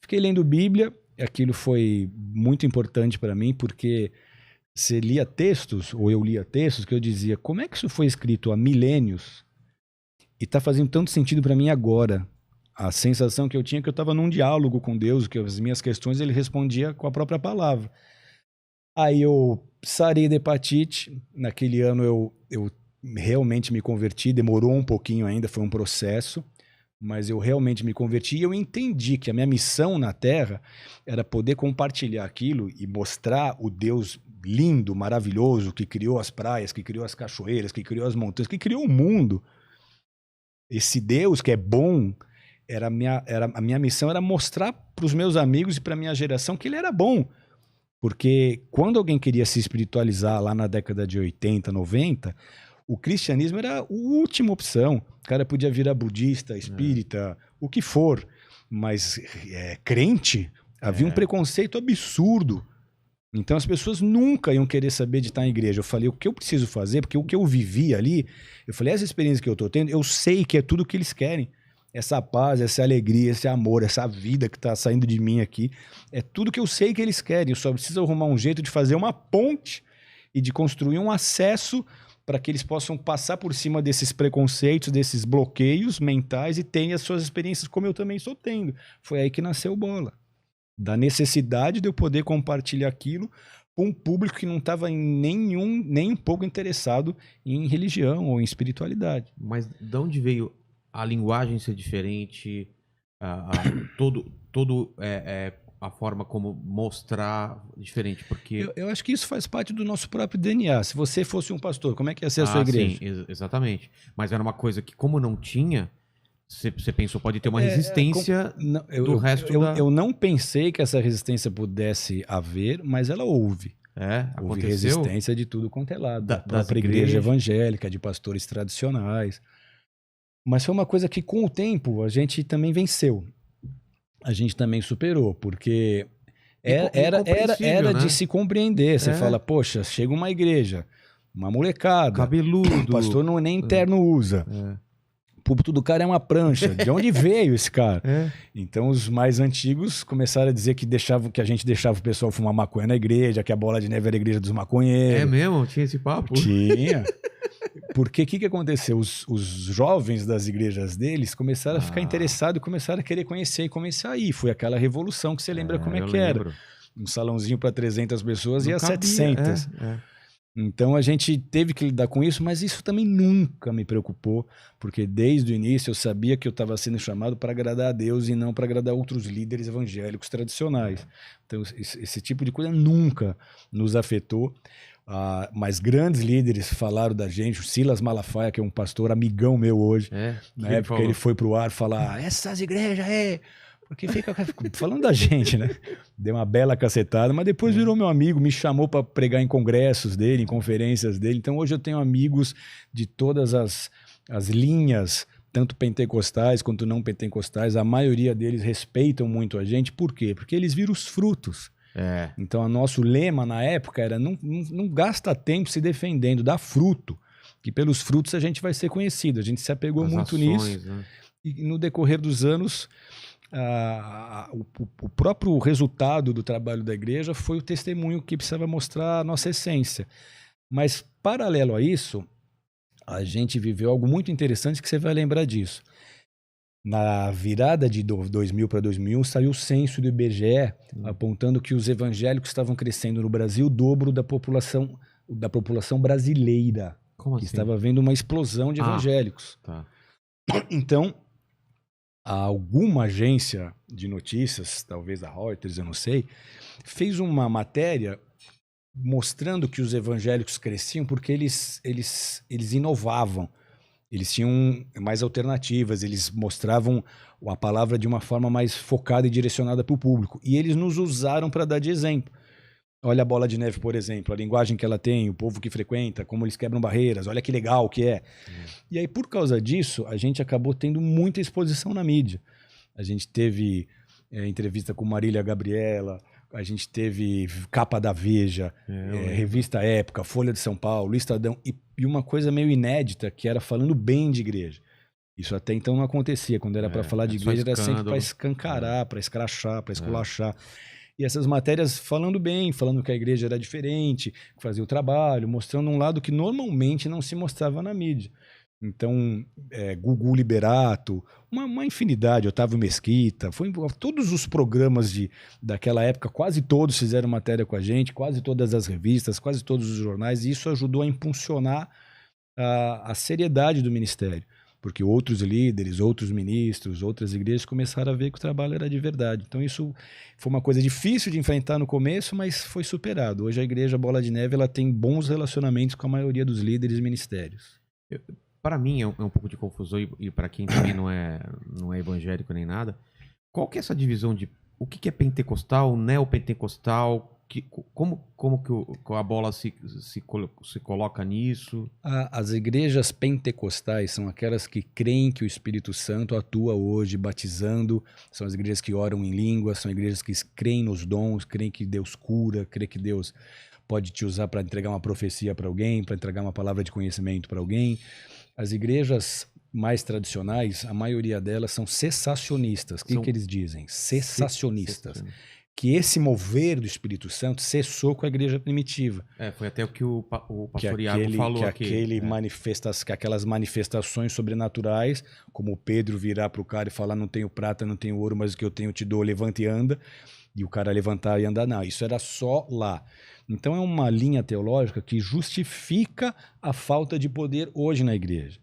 Fiquei lendo Bíblia, aquilo foi muito importante para mim, porque você lia textos, ou eu lia textos, que eu dizia, como é que isso foi escrito há milênios e está fazendo tanto sentido para mim agora? A sensação que eu tinha é que eu estava num diálogo com Deus, que as minhas questões ele respondia com a própria palavra. Aí eu sarei da hepatite, naquele ano eu realmente me converti, demorou um pouquinho ainda, foi um processo, mas eu realmente me converti e eu entendi que a minha missão na Terra era poder compartilhar aquilo e mostrar o Deus lindo, maravilhoso, que criou as praias, que criou as cachoeiras, que criou as montanhas, que criou o mundo. Esse Deus que é bom, a minha missão era mostrar para os meus amigos e para a minha geração que ele era bom. Porque quando alguém queria se espiritualizar lá na década de 80, 90, o cristianismo era a última opção. O cara podia virar budista, espírita, o que for. Mas crente, havia um preconceito absurdo. Então as pessoas nunca iam querer saber de estar em igreja. Eu falei, o que eu preciso fazer? Porque o que eu vivi ali, eu falei, essa experiência que eu estou tendo, eu sei que é tudo o que eles querem. Essa paz, essa alegria, esse amor, essa vida que está saindo de mim aqui, é tudo que eu sei que eles querem. Eu só preciso arrumar um jeito de fazer uma ponte e de construir um acesso para que eles possam passar por cima desses preconceitos, desses bloqueios mentais e tenham as suas experiências como eu também estou tendo. Foi aí que nasceu o Bola. Da necessidade de eu poder compartilhar aquilo com um público que não estava nem um pouco interessado em religião ou em espiritualidade. Mas de onde veio a linguagem ser diferente, a forma como mostrar diferente? Porque eu acho que isso faz parte do nosso próprio DNA. Se você fosse um pastor, como é que ia ser a sua igreja? Sim, exatamente. Mas era uma coisa que, como não tinha, você pensou, pode ter uma resistência do resto eu não pensei que essa resistência pudesse haver, mas ela houve. Houve resistência de tudo quanto é lado. Da própria igreja evangélica, de pastores tradicionais. Mas foi uma coisa que, com o tempo, a gente também venceu. A gente também superou, porque era de se compreender. Você fala, poxa, chega uma igreja, uma molecada, cabeludo, o pastor nem terno usa. O púlpito do cara é uma prancha. De onde veio esse cara? Então os mais antigos começaram a dizer que a gente deixava o pessoal fumar maconha na igreja, que a Bola de Neve era a igreja dos maconheiros. É mesmo? Tinha esse papo? Tinha. Porque o que aconteceu? Os jovens das igrejas deles começaram a ficar interessados e começaram a querer conhecer e começar a ir. Foi aquela revolução que você lembra como é que era. Um salãozinho para 300 pessoas e a 700. Então a gente teve que lidar com isso, mas isso também nunca me preocupou, porque desde o início eu sabia que eu estava sendo chamado para agradar a Deus e não para agradar outros líderes evangélicos tradicionais. Então esse tipo de coisa nunca nos afetou. Mas grandes líderes falaram da gente. O Silas Malafaia, que é um pastor amigão meu hoje, na época ele foi pro ar falar, essas igrejas porque fica falando da gente, né? Deu uma bela cacetada, mas depois virou meu amigo, me chamou para pregar em congressos dele, em conferências dele. Então hoje eu tenho amigos de todas as linhas, tanto pentecostais quanto não pentecostais. A maioria deles respeitam muito a gente. Por quê? Porque eles viram os frutos. Então o nosso lema na época era não gasta tempo se defendendo, dá fruto, que pelos frutos a gente vai ser conhecido. A gente se apegou muito nisso, né? E no decorrer dos anos o próprio resultado do trabalho da igreja foi o testemunho que precisava mostrar a nossa essência. Mas paralelo a isso, a gente viveu algo muito interessante que você vai lembrar disso. Na virada de 2000 para 2001, saiu o censo do IBGE apontando que os evangélicos estavam crescendo no Brasil o dobro da população brasileira. Como que assim? estava havendo uma explosão de evangélicos. Então, alguma agência de notícias, talvez a Reuters, eu não sei, fez uma matéria mostrando que os evangélicos cresciam porque eles inovavam. Eles tinham mais alternativas, eles mostravam a palavra de uma forma mais focada e direcionada para o público. E eles nos usaram para dar de exemplo. Olha a Bola de Neve, por exemplo, a linguagem que ela tem, o povo que frequenta, como eles quebram barreiras, olha que legal que é. E aí, por causa disso, a gente acabou tendo muita exposição na mídia. A gente teve entrevista com Marília Gabriela, a gente teve capa da Veja, revista Época, Folha de São Paulo, Estadão, e uma coisa meio inédita, que era falando bem de igreja. Isso até então não acontecia. Quando era para falar de igreja, era sempre para escancarar, para escrachar, para esculachar. E essas matérias falando bem, falando que a igreja era diferente, que fazia o trabalho, mostrando um lado que normalmente não se mostrava na mídia. Então, Gugu Liberato, uma infinidade, Otávio Mesquita, todos os programas daquela época, quase todos fizeram matéria com a gente, quase todas as revistas, quase todos os jornais, e isso ajudou a impulsionar a seriedade do ministério, porque outros líderes, outros ministros, outras igrejas começaram a ver que o trabalho era de verdade. Então isso foi uma coisa difícil de enfrentar no começo, mas foi superado. Hoje a igreja Bola de Neve ela tem bons relacionamentos com a maioria dos líderes e ministérios. Para mim é um pouco de confusão, e para quem também não é evangélico nem nada, qual que é essa divisão de o que é pentecostal, neopentecostal? Como que a bola se coloca nisso? As igrejas pentecostais são aquelas que creem que o Espírito Santo atua hoje, batizando. São as igrejas que oram em línguas, são igrejas que creem nos dons, creem que Deus cura, creem que Deus pode te usar para entregar uma profecia para alguém, para entregar uma palavra de conhecimento para alguém. As igrejas mais tradicionais, a maioria delas são cessacionistas. O que eles dizem? Cessacionistas. Que esse mover do Espírito Santo cessou com a igreja primitiva. Foi até o que o pastor Iago falou aqui. Que aquelas manifestações sobrenaturais, como o Pedro virar para o cara e falar, não tenho prata, não tenho ouro, mas o que eu tenho eu te dou, levanta e anda, e o cara levantar e andar, não, isso era só lá. Então é uma linha teológica que justifica a falta de poder hoje na igreja.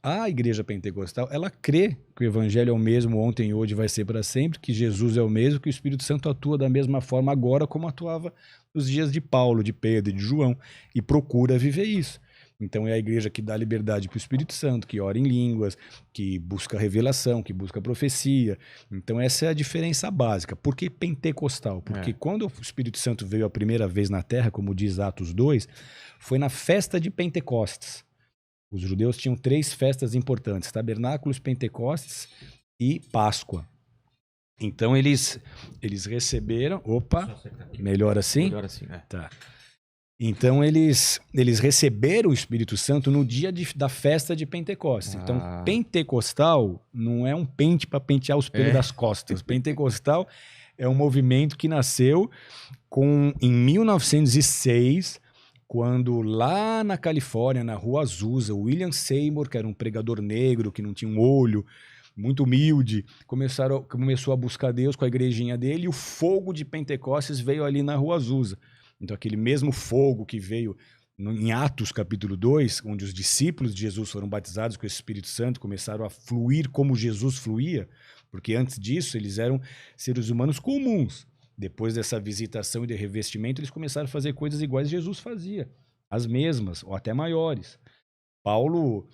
A igreja pentecostal, ela crê que o evangelho é o mesmo ontem, hoje, vai ser para sempre, que Jesus é o mesmo, que o Espírito Santo atua da mesma forma agora como atuava nos dias de Paulo, de Pedro e de João, e procura viver isso. Então é a igreja que dá liberdade para o Espírito Santo, que ora em línguas, que busca revelação, que busca profecia. Então essa é a diferença básica. Por que pentecostal? Porque quando o Espírito Santo veio a primeira vez na Terra, como diz Atos 2, foi na festa de Pentecostes. Os judeus tinham 3 festas importantes: Tabernáculos, Pentecostes e Páscoa. Então eles receberam... Opa, melhor assim? Melhor assim, Tá. Então eles receberam o Espírito Santo no dia da festa de Pentecostes. Então pentecostal não é um pente para pentear os pelos das costas. Pentecostal é um movimento que nasceu em 1906... quando lá na Califórnia, na Rua Azusa, o William Seymour, que era um pregador negro, que não tinha um olho, muito humilde, começou a buscar Deus com a igrejinha dele, e o fogo de Pentecostes veio ali na Rua Azusa. Então aquele mesmo fogo que veio em Atos capítulo 2, onde os discípulos de Jesus foram batizados com o Espírito Santo, começaram a fluir como Jesus fluía, porque antes disso eles eram seres humanos comuns. Depois dessa visitação e de revestimento, eles começaram a fazer coisas iguais que Jesus fazia, as mesmas, ou até maiores. Paulo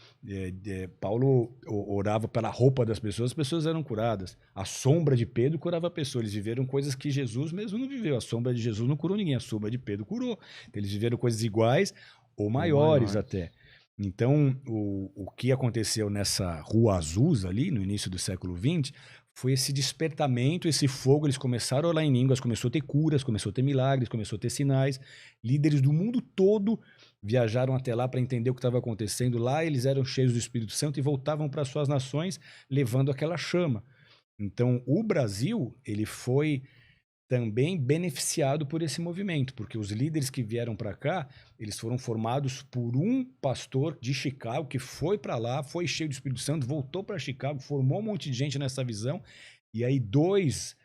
orava pela roupa das pessoas, as pessoas eram curadas. A sombra de Pedro curava a pessoa. Eles viveram coisas que Jesus mesmo não viveu. A sombra de Jesus não curou ninguém, a sombra de Pedro curou. Eles viveram coisas iguais ou maiores até. Então, o que aconteceu nessa Rua Azusa ali, no início do século XX, foi esse despertamento, esse fogo. Eles começaram a orar em línguas, começou a ter curas, começou a ter milagres, começou a ter sinais. Líderes do mundo todo viajaram até lá para entender o que estava acontecendo. Lá eles eram cheios do Espírito Santo e voltavam para suas nações levando aquela chama. Então o Brasil, ele foi também beneficiado por esse movimento, porque os líderes que vieram para cá, eles foram formados por um pastor de Chicago que foi para lá, foi cheio do Espírito Santo, voltou para Chicago, formou um monte de gente nessa visão, e aí 2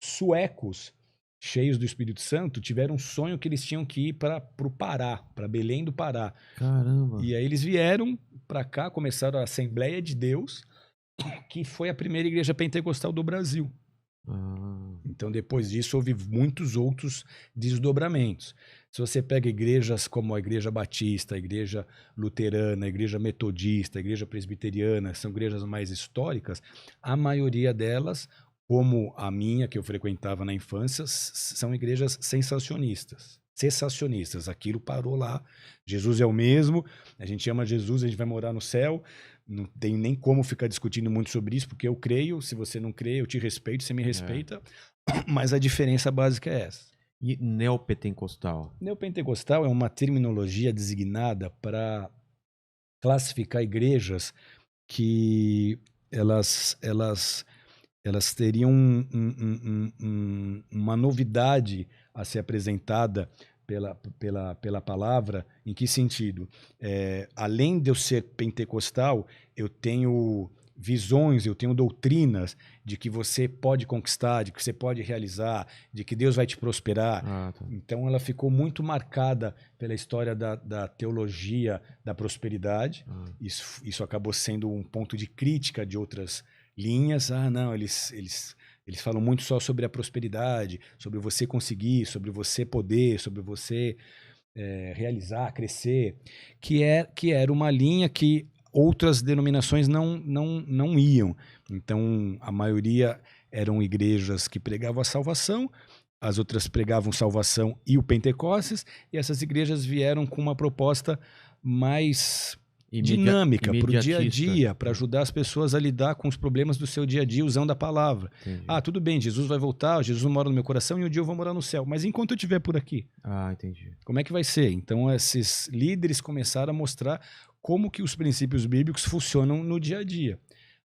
suecos cheios do Espírito Santo tiveram um sonho que eles tinham que ir para o Pará, para Belém do Pará. Caramba! E aí eles vieram para cá, começaram a Assembleia de Deus, que foi a primeira igreja pentecostal do Brasil. Então depois disso houve muitos outros desdobramentos. Se você pega igrejas como a Igreja Batista, a Igreja Luterana, a Igreja Metodista, a Igreja Presbiteriana, são igrejas mais históricas, a maioria delas, como a minha, que eu frequentava na infância, são igrejas sensacionistas, cessacionistas. Aquilo parou lá. Jesus é o mesmo, a gente ama Jesus, a gente vai morar no céu. Não tem nem como ficar discutindo muito sobre isso, porque eu creio. Se você não crê, eu te respeito, você me respeita. Mas a diferença básica é essa. E neopentecostal? Neopentecostal é uma terminologia designada para classificar igrejas que elas teriam uma novidade a ser apresentada pela palavra. Em que sentido? Além de eu ser pentecostal, eu tenho visões, eu tenho doutrinas de que você pode conquistar, de que você pode realizar, de que Deus vai te prosperar. Tá. Então ela ficou muito marcada pela história da teologia da prosperidade. Isso acabou sendo um ponto de crítica de outras linhas. Não, eles falam muito só sobre a prosperidade, sobre você conseguir, sobre você poder, sobre você realizar, crescer, que era uma linha que outras denominações não iam. Então, a maioria eram igrejas que pregavam a salvação, as outras pregavam salvação e o Pentecostes, e essas igrejas vieram com uma proposta mais dinâmica para o dia a dia, para ajudar as pessoas a lidar com os problemas do seu dia a dia usando a palavra. Entendi. Tudo bem, Jesus vai voltar, Jesus mora no meu coração e um dia eu vou morar no céu, mas enquanto eu estiver por aqui, entendi. como é que vai ser? Então esses líderes começaram a mostrar como que os princípios bíblicos funcionam no dia a dia.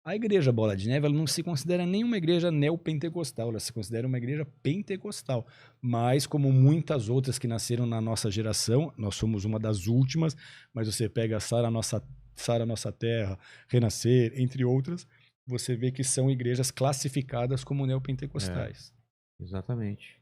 A igreja Bola de Neve, ela não se considera nem uma igreja neopentecostal, ela se considera uma igreja pentecostal. Mas, como muitas outras que nasceram na nossa geração, nós somos uma das últimas, mas você pega Sara Nossa Terra, Renascer, entre outras, você vê que são igrejas classificadas como neopentecostais. Exatamente.